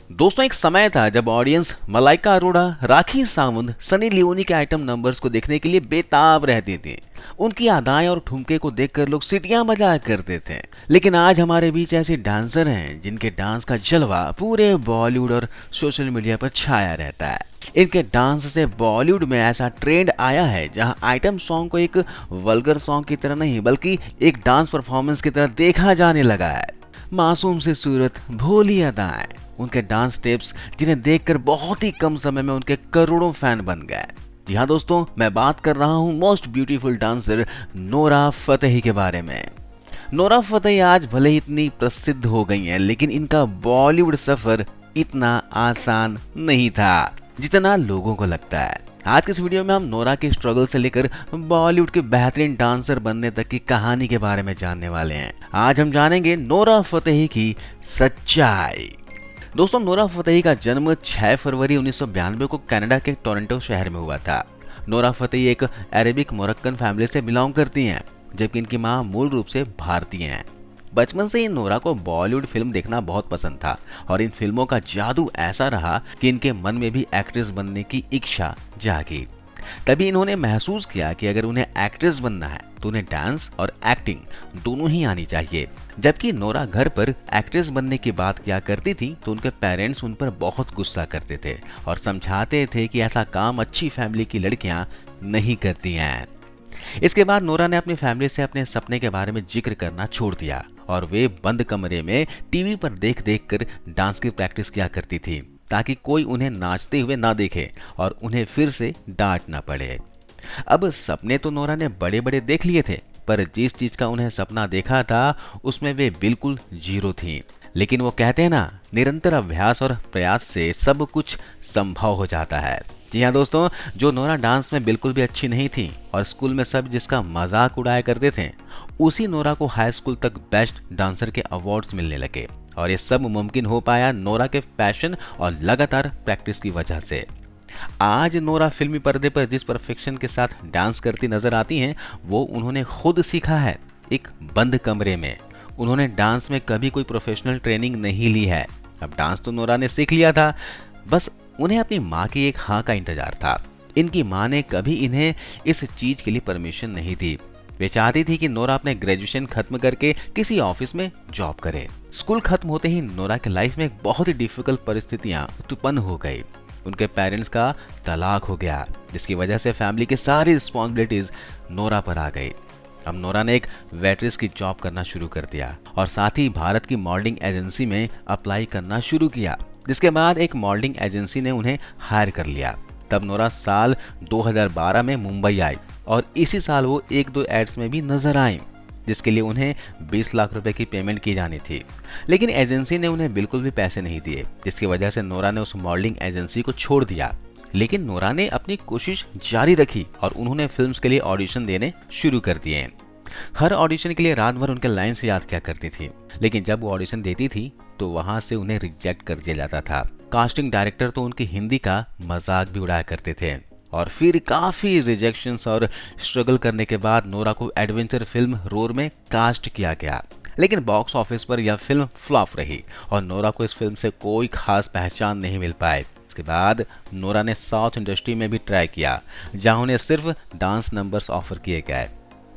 दोस्तों एक समय था जब ऑडियंस मलाइका अरोड़ा, राखी सावंत, सनी लियोनी के आइटम नंबर्स को देखने के लिए बेताब रहते थे। उनकी अदाएं और ठुमके को देखकर लोग सीटियां बजाया करते थे। लेकिन आज हमारे बीच ऐसे डांसर हैं जिनके डांस का जलवा पूरे बॉलीवुड और सोशल मीडिया पर छाया रहता है। इनके डांस से बॉलीवुड में ऐसा ट्रेंड आया है जहां आइटम सॉन्ग को एक वल्गर सॉन्ग की तरह नहीं बल्कि एक डांस परफॉर्मेंस की तरह देखा जाने लगा है। मासूम सी सूरत, भोली अदाएं, उनके डांस स्टेप्स जिन्हें देखकर बहुत ही कम समय में उनके करोड़ों फैन बन गए। जी हाँ दोस्तों, मैं बात कर रहा हूँ most beautiful dancer Nora Fatehi के बारे में। नोरा फतेही आज भले ही इतनी प्रसिद्ध हो गई हैं, लेकिन इनका बॉलीवुड सफर इतना आसान नहीं था जितना लोगों को लगता है। आज के इस वीडियो में हम नोरा के स्ट्रगल से लेकर बॉलीवुड के बेहतरीन डांसर बनने तक की कहानी के बारे में जानने वाले हैं। आज हम जानेंगे नोरा फतेही की सच्चाई। दोस्तों, नोरा फतेही का जन्म 6 फरवरी 1992 को कनाडा के टोरंटो शहर में हुआ था। नोरा फतेही एक अरेबिक मोरक्कन फैमिली से बिलोंग करती हैं, जबकि इनकी मां मूल रूप से भारतीय हैं। बचपन से ही नोरा को बॉलीवुड फिल्म देखना बहुत पसंद था और इन फिल्मों का जादू ऐसा रहा कि इनके मन में भी एक्ट्रेस बनने की इच्छा जागी। तभी इन्होंने महसूस किया कि अगर उन्हें एक्ट्रेस बनना है तो उन्हें डांस और एक्टिंग दोनों ही आनी चाहिए। जबकि नोरा घर पर एक्ट्रेस बनने की बात किया करती थी तो उनके पेरेंट्स उन पर बहुत गुस्सा करते थे और समझाते थे कि ऐसा काम अच्छी फैमिली की लड़कियां नहीं करती हैं। इसके बाद नोरा ने अपनी फैमिली से अपने सपने के बारे में जिक्र करना छोड़ दिया और वे बंद कमरे में टीवी पर देख देख कर डांस की प्रैक्टिस किया करती थी ताकि कोई उन्हें नाचते हुए ना देखे और उन्हें फिर से डांट ना पड़े। अब सपने तो नोरा ने बड़े बड़े देख लिए थे, पर जिस चीज का उन्हें सपना देखा था उसमें वे बिल्कुल जीरो थी। लेकिन वो कहते हैं ना, निरंतर अभ्यास और प्रयास से सब कुछ संभव हो जाता है। जी हाँ दोस्तों, जो नोरा डांस में बिल्कुल भी अच्छी नहीं थी और स्कूल में सब जिसका मजाक उड़ाया करते थे, उसी नोरा को हाई स्कूल तक बेस्ट डांसर के अवार्ड्स मिलने लगे। और ये सब मुमकिन हो पाया नोरा के पैशन और लगातार प्रैक्टिस की वजह से। आज नोरा फिल्मी पर्दे पर जिस परफेक्शन के साथ डांस करती नजर आती हैं, वो उन्होंने खुद सीखा है, एक बंद कमरे में। उन्होंने डांस में कभी कोई प्रोफेशनल ट्रेनिंग नहीं ली है। अब डांस तो नोरा ने सीख लिया था, बस उन्हें अपनी माँ की एक हाँ का इंतजार था। इनकी माँ ने कभी इन्हें इस चीज के लिए परमिशन नहीं दी। वे चाहती थी कि नोरा अपने ग्रेजुएशन खत्म करके किसी ऑफिस में जॉब करे। स्कूल खत्म होते ही नोरा के लाइफ में बहुत ही डिफिकल्ट परिस्थितियां उत्पन्न हो गई। उनके पेरेंट्स का तलाक हो गया, जिसकी वजह से फैमिली की सारी रिस्पॉन्सिबिलिटीज नोरा पर आ गई। अब नोरा ने एक वेट्रेस की जॉब करना शुरू कर दिया और साथ ही भारत की मॉडलिंग एजेंसी में अप्लाई करना शुरू किया, जिसके बाद एक मॉडलिंग एजेंसी ने उन्हें हायर कर लिया। तब नोरा साल 2012 में मुंबई आई और इसी साल वो एक दो एड्स में भी नजर आई, जिसके लिए उन्हें 20 लाख रुपए की पेमेंट की जानी थी। लेकिन एजेंसी ने उन्हें बिल्कुल भी पैसे नहीं दिए, जिसकी वजह से नोरा ने उस मॉडलिंग एजेंसी को छोड़ दिया। लेकिन नोरा ने अपनी कोशिश जारी रखी और उन्होंने फिल्म्स के लिए ऑडिशन देने शुरू कर दिए। हर ऑडिशन के लिए रात भर उनके लाइन्स याद किया करती थी, लेकिन जब वो ऑडिशन देती थी तो वहां से उन्हें रिजेक्ट कर दिया जाता था। कास्टिंग डायरेक्टर तो उनकी हिंदी का मजाक भी उड़ाया करते थे। और फिर काफी रिजेक्शंस और स्ट्रगल करने के बाद नोरा को एडवेंचर फिल्म रोर में कास्ट किया गया, लेकिन बॉक्स ऑफिस पर यह फिल्म फ्लॉप रही और नोरा को इस फिल्म से कोई खास पहचान नहीं मिल पाई। इसके बाद नोरा ने साउथ इंडस्ट्री में भी ट्राई किया, जहां उन्हें सिर्फ डांस नंबर्स ऑफर किए गए।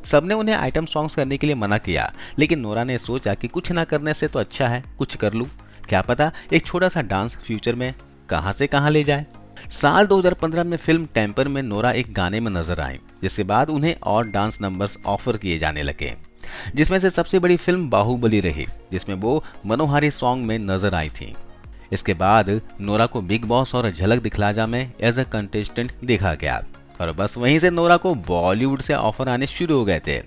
सबने उन्हें आइटम सॉन्ग्स करने के लिए मना किया, लेकिन नोरा ने सोचा कि कुछ ना करने से तो अच्छा है कुछ कर लूं, क्या पता एक छोटा सा डांस फ्यूचर में कहां से कहां ले जाए। साल 2015 में फिल्म टेम्पर में नोरा एक गाने में नजर आई, जिसके बाद उन्हें और डांस नंबर्स ऑफर किए जाने लगे, जिसमें से सबसे बड़ी फिल्म बाहुबली रही, जिसमें वो मनोहारी सॉन्ग में नजर आई थी। इसके बाद नोरा को बिग बॉस और झलक दिखला जा में एज अ कंटेस्टेंट देखा गया और बस वहीं से नोरा को बॉलीवुड से ऑफर आने शुरू हो गए थे।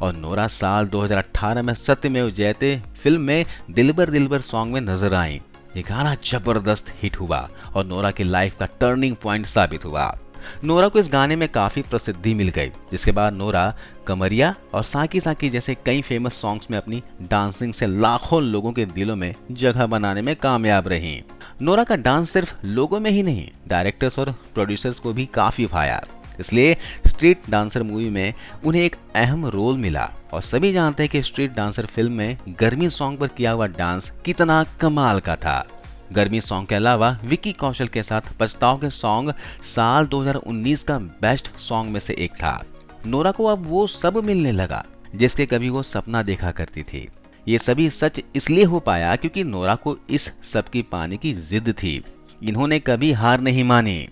और नोरा साल 2018 में सत्यमेव जयते फिल्म में दिलबर दिलबर सॉन्ग में नजर आई। ये गाना जबरदस्त हिट हुआ और नोरा की लाइफ का टर्निंग पॉइंट साबित हुआ। नोरा को इस गाने में काफी प्रसिद्धि मिल गई, जिसके बाद नोरा कमरिया और साकी साकी जैसे कई फेमस सॉन्ग्स में अपनी डांसिंग से लाखों लोगों के दिलों में जगह बनाने में कामयाब रही। नोरा का डांस सिर्फ लोगों में ही नहीं, डायरेक्टर्स और प्रोड्यूसर्स को भी काफी भाया। इसलिए स्ट्रीट डांसर मूवी में उन्हें एक अहम रोल मिला और सभी जानते हैं कि स्ट्रीट डांसर फिल्म में गर्मी सॉन्ग पर किया हुआ डांस कितना कमाल का था। गर्मी सॉन्ग के अलावा विक्की कौशल के साथ पछताओ के सॉन्ग साल 2019 का बेस्ट सॉन्ग में से एक था। नोरा को अब वो सब मिलने लगा जिसके कभी वो सपना देखा करती थी। ये सभी सच इसलिए हो पाया क्योंकि नोरा को इस सब की पाने की जिद थी। इन्होंने कभी हार नहीं मानी।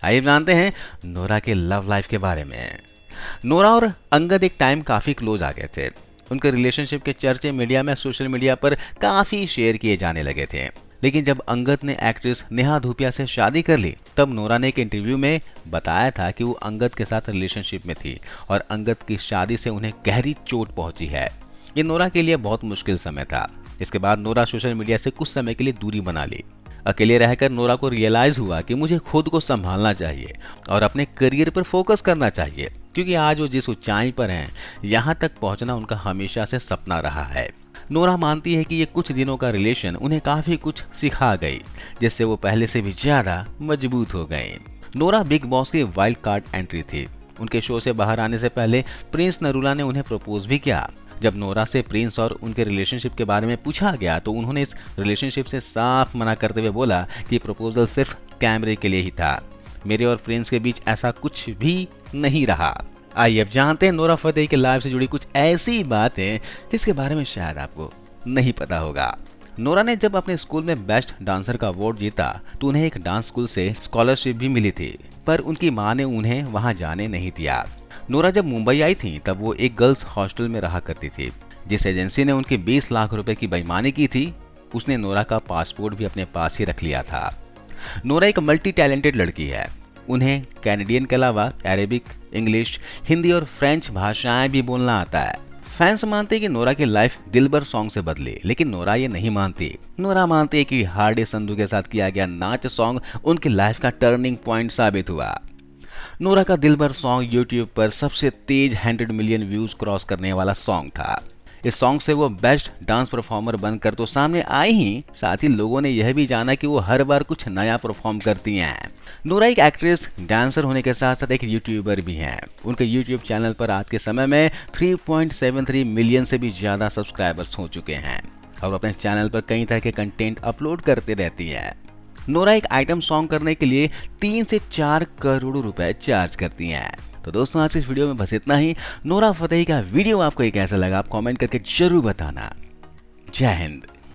आइए जानते हैं नोरा के लव लाइफ के बारे में। नोरा और अंगद एक टाइम काफी क्लोज आ गए थे। उनके रिलेशनशिप के चर्चे मीडिया में, सोशल मीडिया पर काफी शेयर किए जाने लगे थे। लेकिन जब अंगद ने एक्ट्रेस नेहा धूपिया से शादी कर ली तब नोरा ने एक इंटरव्यू में बताया था कि वो अंगद के साथ रिलेशनशिप में थी और अंगद की शादी से उन्हें गहरी चोट पहुंची है। ये नोरा के लिए बहुत मुश्किल समय था। इसके बाद नोरा सोशल मीडिया से कुछ समय के लिए दूरी बना ली। अकेले रहकर नोरा को रियलाइज हुआ कि मुझे खुद को संभालना चाहिए और अपने करियर पर फोकस करना चाहिए, क्योंकि आज वो जिस ऊंचाई पर हैं यहाँ तक पहुंचना उनका हमेशा से सपना रहा है। नोरा मानती है कि ये कुछ दिनों का रिलेशन उन्हें काफी कुछ सिखा गई, जिससे वो पहले से भी ज्यादा मजबूत हो गई। नोरा बिग बॉस की वाइल्ड कार्ड एंट्री थी। उनके शो से बाहर आने से पहले प्रिंस नरूला ने उन्हें प्रपोज भी किया। जब नोरा से प्रिंस और उनके रिलेशनशिप के बारे में पूछा गया तो उन्होंने इस रिलेशनशिप से साफ मना करते हुए बोला कि प्रपोजल सिर्फ कैमरे के लिए ही था। मेरे और प्रिंस के बीच ऐसा कुछ भी नहीं रहा। आइए अब जानते हैं नोरा फतेही के लाइफ से जुड़ी कुछ ऐसी बातें जिसके बारे में शायद आपको नहीं पता होगा। नोरा ने जब अपने स्कूल में बेस्ट डांसर का अवार्ड जीता तो उन्हें एक डांस स्कूल से स्कॉलरशिप भी मिली थी, पर उनकी मां ने उन्हें वहां जाने नहीं दिया। नोरा जब मुंबई आई थी तब वो एक गर्ल्स हॉस्टल में रहा करती थी। जिस एजेंसी ने उनके 20 लाख रुपए की बेईमानी की थी उसने नोरा का पासपोर्ट भी अपने पास ही रख लिया था। नोरा एक मल्टी टैलेंटेड लड़की है। उन्हें कैनेडियन के अलावा अरेबिक, इंग्लिश, हिंदी और फ्रेंच भाषाएं भी बोलना आता है। फैंस मानते हैं कि नोरा की लाइफ दिलबर सॉन्ग से बदली, लेकिन नोरा ये नहीं मानती। नोरा मानती है कि हार्डे संधू के साथ किया गया नाच सॉन्ग उनकी लाइफ का टर्निंग पॉइंट साबित हुआ। नोरा का दिलबर सॉन्ग यूट्यूब पर सबसे तेज 100 मिलियन व्यूज क्रॉस करने वाला सॉन्ग था। इस सॉन्ग से वो बेस्ट डांस परफॉर्मर बनकर तो सामने आई ही, साथ ही लोगों ने यह भी जाना कि वो हर बार कुछ नया परफॉर्म करती हैं। नोरा एक एक्ट्रेस, डांसर होने के साथ साथ एक यूट्यूबर भी हैं। उनके यूट्यूब चैनल पर आज के समय में 3.73 मिलियन से भी ज्यादा सब्सक्राइबर्स हो चुके हैं और अपने चैनल पर कई तरह के कंटेंट अपलोड करते रहती है। नोरा एक आइटम सॉन्ग करने के लिए 3 से 4 करोड़ रुपए चार्ज करती हैं। तो दोस्तों आज इस वीडियो में बस इतना ही। नोरा फतेही का वीडियो आपको कैसा लगा आप कमेंट करके जरूर बताना। जय हिंद।